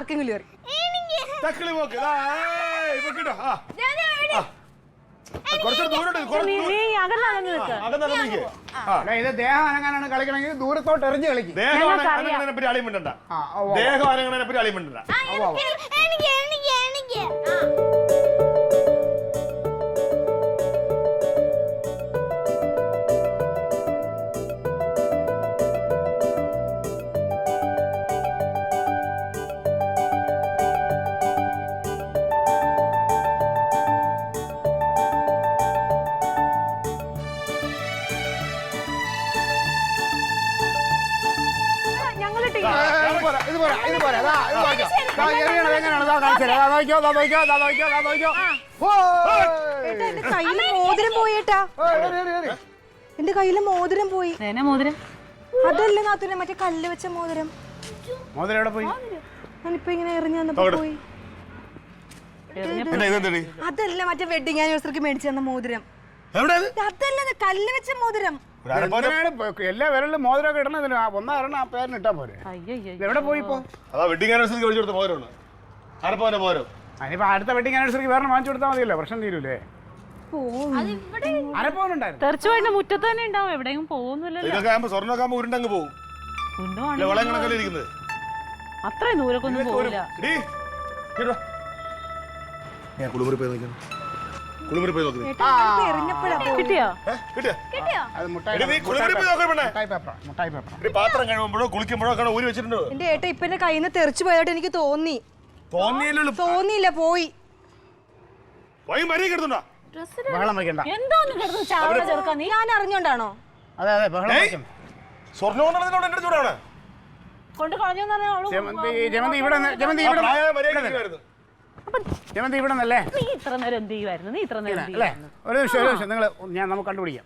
ആർക്കെങ്കിലും അറിയും. ഇത് ദേഹം അനങ്ങാനാണ് കളിക്കണമെങ്കിൽ ദൂരത്തോട്ട് എറിഞ്ഞ് കളിക്കും. ദേഹം അനങ്ങാനെ പറ്റി അളിയും മിണ്ടണ്ട. ദേഹം അനങ്ങാനെ പറ്റി അളിയും മിണ്ടണ്ട. എന്റെ കയ്യില് മോതിരം പോയി. മോതിരം അതല്ലേ നാത്തൂനെ മറ്റേ കല്ല് വെച്ച മോതിരം. മോതിരം എവിടെ പോയി? ഞാനിപ്പോ ഇങ്ങനെ എറിഞ്ഞു വന്നപ്പോ പോയി. അതല്ല മറ്റേ വെഡിങ് ആനിവേഴ്സറിക്ക് മേടിച്ചു തന്ന മോതിരം. അതല്ല കല്ല് വെച്ച മോതിരം. എല്ലാ വിരലിലും മോതിരമൊക്കെ ഇടണതിന് ഒന്നാ ആ പേരിന് ഇട്ടാ പോരെ. എവിടെ പോയി ഇപ്പൊ? അതിനിപ്പോ അടുത്ത വെഡിങ് ആനിവേഴ്സറിക്ക് വേറെ വാങ്ങിച്ചു കൊടുത്താൽ മതിയല്ലോ, പ്രശ്നം തീരൂലേ? തെറിച്ചുപോയിട്ട് മുറ്റത്ത് തന്നെ ഉണ്ടാവും, എവിടെയും പോകുന്നില്ലല്ലോ. ഉരുണ്ടങ്ങ് പോകും. അത്രയും ദൂരക്കൊന്നും പോവില്ല. പാത്രം കഴിയുമ്പോഴോ കുളിക്കുമ്പോഴോ ഊരി വെച്ചിട്ടുണ്ടോ? എന്റെ ഏട്ടാ ഇപ്പൊ എന്റെ കയ്യിൽ നിന്ന് തെറിച്ചു പോയോട്ട് എനിക്ക് തോന്നി. തോന്നിയില്ല, പോയി. ബഹളം വയ്ക്കണ്ട. ഞാൻ അറിഞ്ഞോണ്ടാണോ? അതെ അതെ, ബഹളം വയ്ക്കണം. ജമന്തി ഇവിടെ നിന്നല്ലേ? നീ ഇത്ര നേരം എന്ത് ചെയ്യുമായിരുന്നു? നീ ഇത്ര നേരം ഒരു നിമിഷം നിങ്ങൾ ഞാൻ നമുക്ക് കണ്ടുപിടിക്കാം.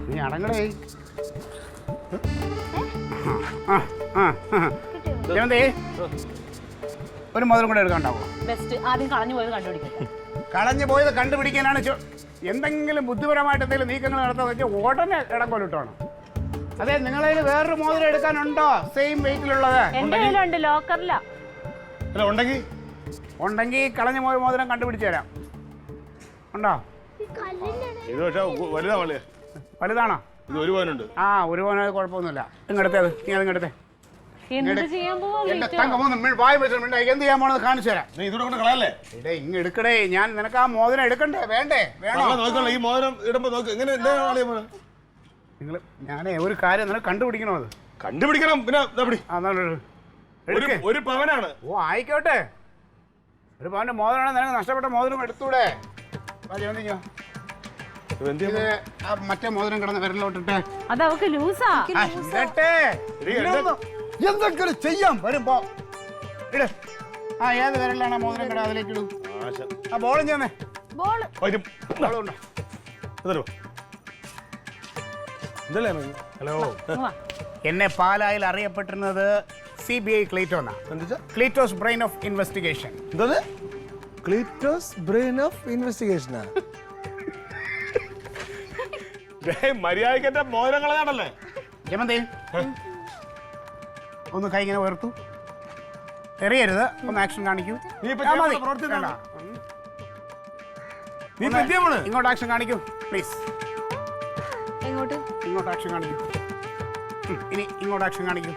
നീ അടങ്ങടേ. ജമന്തി ഒരു മോതിരം കൂടെ എടുക്കാണ്ടാവോ? ആദ്യം കളഞ്ഞു പോയത് കണ്ടുപിടിക്കട്ടെ. കളഞ്ഞു പോയത് കണ്ടുപിടിക്കാനാണ്. എന്തെങ്കിലും ബുദ്ധിപരമായിട്ട് എന്തെങ്കിലും നീക്കങ്ങൾ നടത്താന്ന് വെച്ചാൽ ഉടനെ ഇടം കൊല്ലിട്ടാണ്. അതെ, നിങ്ങളതിൽ വേറൊരു മോതിരം എടുക്കാനുണ്ടോ സെയിം വെയിറ്റിലുള്ളത്? ഉണ്ടെങ്കിൽ കളഞ്ഞു പോയ മോതിരം കണ്ടുപിടിച്ചു തരാം. ഉണ്ടോ? വലുതാണോ? ആ, ഒരു പവനുണ്ട്. കുഴപ്പമൊന്നുമില്ല. ഇങ്ങടുത്തേ, നീ അതിങ്ങടുത്തേ. എന്ത് ചെയ്യാൻ പോണെന്ന് കാണിച്ചു തരാം. ഇങ്ങ് എടുക്കടേ. ഞാൻ നിനക്ക് ആ മോതിരം എടുക്കണ്ടേ? വേണ്ടേ? വേണോ? നിങ്ങൾ ഞാനേ ഒരു കാര്യം നിനക്ക് കണ്ടുപിടിക്കണോ? അത് കണ്ടുപിടിക്കണം. പിന്നെ ഒരു പവനാണ്. ഓ ആയിക്കോട്ടെ, ഒരു പവന്റെ മോതിരമാണ്. നിനക്ക് നഷ്ടപ്പെട്ട മോതിരം എടുത്തൂടെ? മറ്റേ മോതിരം കിടന്ന് വിരലോട്ടിട്ടെ. അത് അവക്ക് ലൂസാ. എന്തൊക്കെ ചെയ്യാം വരുമ്പോ ഇട്. ആ, ഏത് വിരലാണ് ആ മോതിരം കിട? അതിലേക്ക് ഇടും. ആ ബോളും ചെയ്യുന്നേ. ഹലോ, എന്നെ പാലായിൽ അറിയപ്പെട്ടിരുന്നത് CBI ക്ലീറ്റോ എന്നാണ്. ക്ലീറ്റോസ് ബ്രെയിൻ ഓഫ് ഇൻവെസ്റ്റിഗേഷൻ. ക്ലീറ്റോസ് ബ്രെയിൻ ഓഫ് ഇൻവെസ്റ്റിഗേഷനാ? മര്യാദക്ക് എന്റെ മോതിരം കളയാണല്ലേ? ജമന്തി ഒന്ന് കൈ ഇങ്ങനെ ഉയർത്തു. എറിയരുത്. ഒന്ന് ആക്ഷൻ കാണിക്കൂ. ഇങ്ങോട്ട് ആക്ഷൻ കാണിക്കൂ പ്ലീസ്. ഇങ്ങോട്ട് ആക്ഷൻ കാണിക്കൂ. ഇനി ഇങ്ങോട്ട് ആക്ഷൻ കാണിക്കൂ.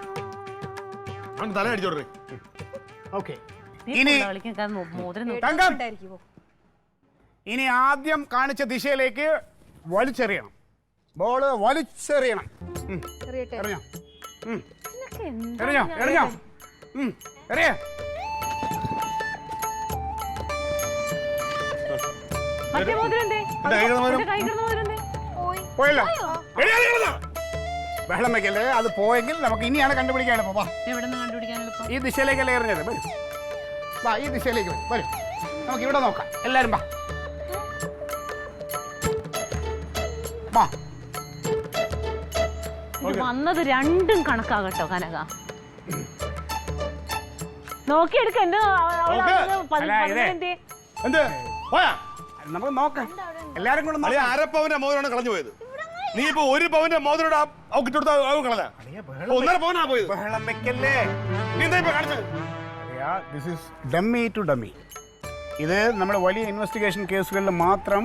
തല അടിച്ചോട്ടെ. ഓക്കെ, ഇനി ആദ്യം കാണിച്ച ദിശയിലേക്ക് വലിച്ചെറിയണം. ബോള് വലിച്ചെറിയണം. എറിഞ്ഞോ? എറിഞ്ഞോ? എറിഞ്ഞോ? എറിയ. പോയല്ലോ. ബഹളം വയ്ക്കല്ലേ. അത് പോയെങ്കിൽ നമുക്ക് ഇനിയാണ് കണ്ടുപിടിക്കാൻ എളുപ്പം. ഈ ദിശയിലേക്കല്ലേ എറിഞ്ഞത്? വരും, വാ, ഈ ദിശയിലേക്ക് വരും. വരും, നമുക്ക് ഇവിടെ നോക്കാം. എല്ലാരും വാ. വന്നത് രണ്ടും കണക്കാകട്ടോ കനക. നോക്കിയെടുക്ക. നമുക്ക് നോക്കാം. എല്ലാരും കൂടെ അരപ്പവന്റെ മോതിരാണ് കളഞ്ഞു പോയത്. നീ ഇപ്പൊ 1 പവന്റെ മോതിരോട് അവക്കിട്ട് കൊടുത്ത കളഞ്ഞ 1.5 പവനാ പോയത്. ബഹളം വെക്കല്ലേ. നീ എന്താ ഇപ്പൊ കാണിച്ചത്? This is dummy to dummy. ഇത് നമ്മുടെ വലിയ ഇൻവെസ്റ്റിഗേഷൻ കേസുകളിൽ മാത്രം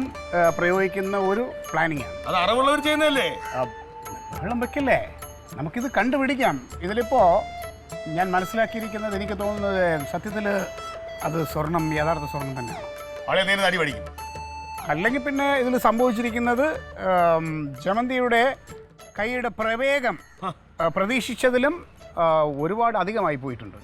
പ്രയോഗിക്കുന്ന ഒരു പ്ലാനിങ് ആണ്. അത് അറിവുള്ളവർ ചെയ്യുന്നതല്ലേ? ബഹളം വെക്കല്ലേ, നമുക്കിത് കണ്ടുപിടിക്കാം. ഇതിലിപ്പോ ഞാൻ മനസ്സിലാക്കിയിരിക്കുന്നത്, എനിക്ക് തോന്നുന്നത് സത്യത്തിൽ അത് സ്വർണം, യഥാർത്ഥ സ്വർണം തന്നെയാണ്. അവിടെ എന്തെങ്കിലും അടി പഠിക്കും. അല്ലെങ്കിൽ പിന്നെ ഇതിൽ സംഭവിച്ചിരിക്കുന്നത് ജമന്തിയുടെ കൈയുടെ പ്രവേഗം പ്രതീക്ഷിച്ചതിലും ഒരുപാട് അധികമായി പോയിട്ടുണ്ട്.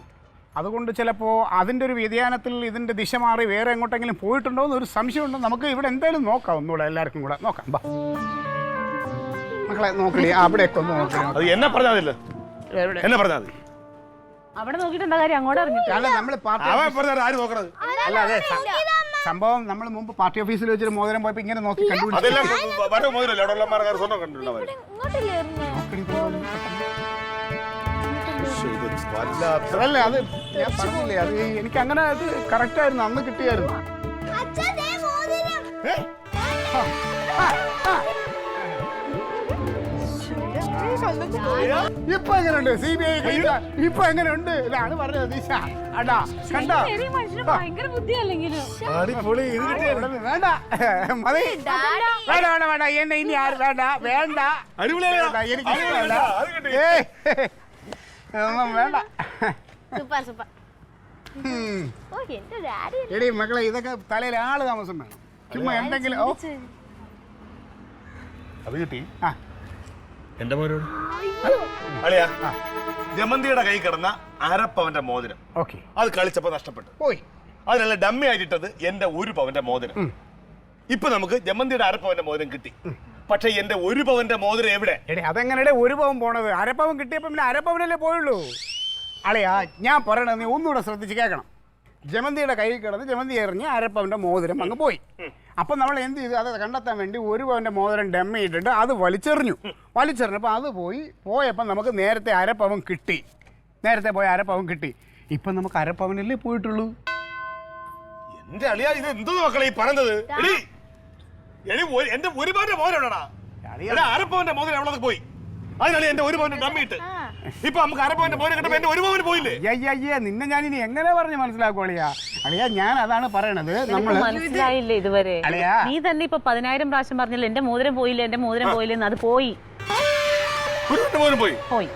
അതുകൊണ്ട് ചിലപ്പോൾ അതിൻ്റെ ഒരു വ്യതിയാനത്തിൽ ഇതിൻ്റെ ദിശ മാറി വേറെ എങ്ങോട്ടെങ്കിലും പോയിട്ടുണ്ടോ എന്നൊരു സംശയമുണ്ട്. നമുക്ക് ഇവിടെ എന്തായാലും നോക്കാം, ഒന്നുകൂടെ എല്ലാവർക്കും കൂടെ നോക്കാം. ബാ മക്കളെ നോക്കണേ, അവിടെയൊക്കെ ഒന്ന് നോക്കണം. അത് എന്നെ പറഞ്ഞാൽ മതി. എന്നെ പറഞ്ഞാൽ മതി. അവിടെ നോക്കിയിട്ട് എന്താ കാര്യം? അങ്ങോട്ട് ഇറങ്ങിട്ട് അല്ല, നമ്മൾ അവൻ പറഞ്ഞാൽ ആര് നോക്കണത്? അല്ല, അതെ സംഭവം നമ്മൾ മുമ്പ് പാർട്ടി ഓഫീസിൽ വെച്ചൊരു മോതിരം പോയപ്പോൾ ഇങ്ങനെ നോക്കി അതെല്ലാം വര മോതിരല്ലേ അവിടെ ഉള്ള മാർക്കാർ സ്വർണ്ണം കണ്ടിട്ടുണ്ടാവും. അതല്ല, അത് ഞാൻ പറഞ്ഞില്ലേ, അത് എനിക്ക് അങ്ങനെ അത് കറക്റ്റ് ആയിരുന്നു, അന്ന് കിട്ടിയായിരുന്നു. ഇപ്പൊ എങ്ങനെയുണ്ട് CBI? ഇപ്പൊ എങ്ങനെയുണ്ട്? ഇതാണ് പറഞ്ഞത് ദിശ. അടാ കണ്ടോ, ഭയങ്കര ബുദ്ധിയല്ലെങ്കിലും. വേണ്ട മതി, വേണ്ട വേണ്ട വേണ്ട, എന്നെ ഇനി ആര് വേണ്ട, വേണ്ട എനിക്ക് വേണ്ട, ഒന്നും വേണ്ട. എടി മക്കളെ, ഇതൊക്കെ തലയിൽ ആള് താമസം വേണം. ചുമ്മാ എന്തെങ്കിലും. ഓ അത് കിട്ടി. ആ എന്റെ മോനോട് അളിയാ, ജമന്തിയുടെ കൈ കിടന്ന 1/2 പവന്റെ മോതിരം. ഓക്കെ, അത് കളിച്ചപ്പോ നഷ്ടപ്പെട്ടു പോയി. അതിനല്ല ഡമ്മി ആയിട്ടത് എന്റെ 1 പവന്റെ മോതിരം. ഇപ്പൊ നമുക്ക് ജമന്തിയുടെ 1/2 പവന്റെ മോതിരം കിട്ടി. പക്ഷെ എന്റെ 1 പവന്റെ മോതിരം എവിടെ? എടി അതെങ്ങനെ 1 പവൻ പോണത്? 1/2 പവൻ കിട്ടിയപ്പോ പിന്നെ 1/2 പവനല്ലേ പോയുള്ളൂ. അളിയാ, ഞാൻ പറയണത് നീ ഒന്നുകൂടെ ശ്രദ്ധിച്ച് കേൾക്കണം. ജമന്തിയുടെ കൈ കിടന്ന് ജമന്തി എറിഞ്ഞ് 1/2 പവന്റെ മോതിരം അങ്ങ് പോയി. അപ്പം നമ്മൾ എന്ത് ചെയ്തു? അത് കണ്ടെത്താൻ വേണ്ടി 1 പവന്റെ മോതിരം ഡമ്മി ഇട്ടിട്ട് അത് വലിച്ചെറിഞ്ഞപ്പോൾ അത് പോയപ്പോൾ നമുക്ക് നേരത്തെ 1/2 പവൻ കിട്ടി. നേരത്തെ പോയ 1/2 പവൻ കിട്ടി. ഇപ്പം നമുക്ക് 1/2 പവനല്ലേ പോയിട്ടുള്ളൂ. എന്റെ അളിയാ, ഇത് എന്തോ മക്കളെ ഈ പറഞ്ഞത്? എന്റെ 1 പവന്റെ മോതിരം എവിടെടാ? 1/2 പവന്റെ മോതിരം എവിടെ പോയി? അതിനാണ് എന്റെ 1 പവന്റെ ഡമ്മി ഇട്ട്. ഇപ്പൊ നമുക്ക് 1/2 പവന്റെ മോതിരം കിട്ടുമ്പോ എന്റെ 1 പവന് പോയില്ലേ? അയ്യയ്യേ, നിന്നെ ഞാൻ ഇനി എങ്ങനെ പറഞ്ഞ് മനസ്സിലാക്കും അളിയാ? അളിയാ, ഞാൻ അതാണ് പറയണത്. നമ്മൾ മനസ്സിലായില്ലേ ഇതുവരെ? നീ തന്നെ ഇപ്പൊ 10,000 പ്രാവശ്യം പറഞ്ഞില്ല എന്റെ മോതിരം പോയില്ലേ, എന്റെ മോതിരം പോയില്ലെന്ന്. അത് പോയി മോതിരം പോയി. പോയി.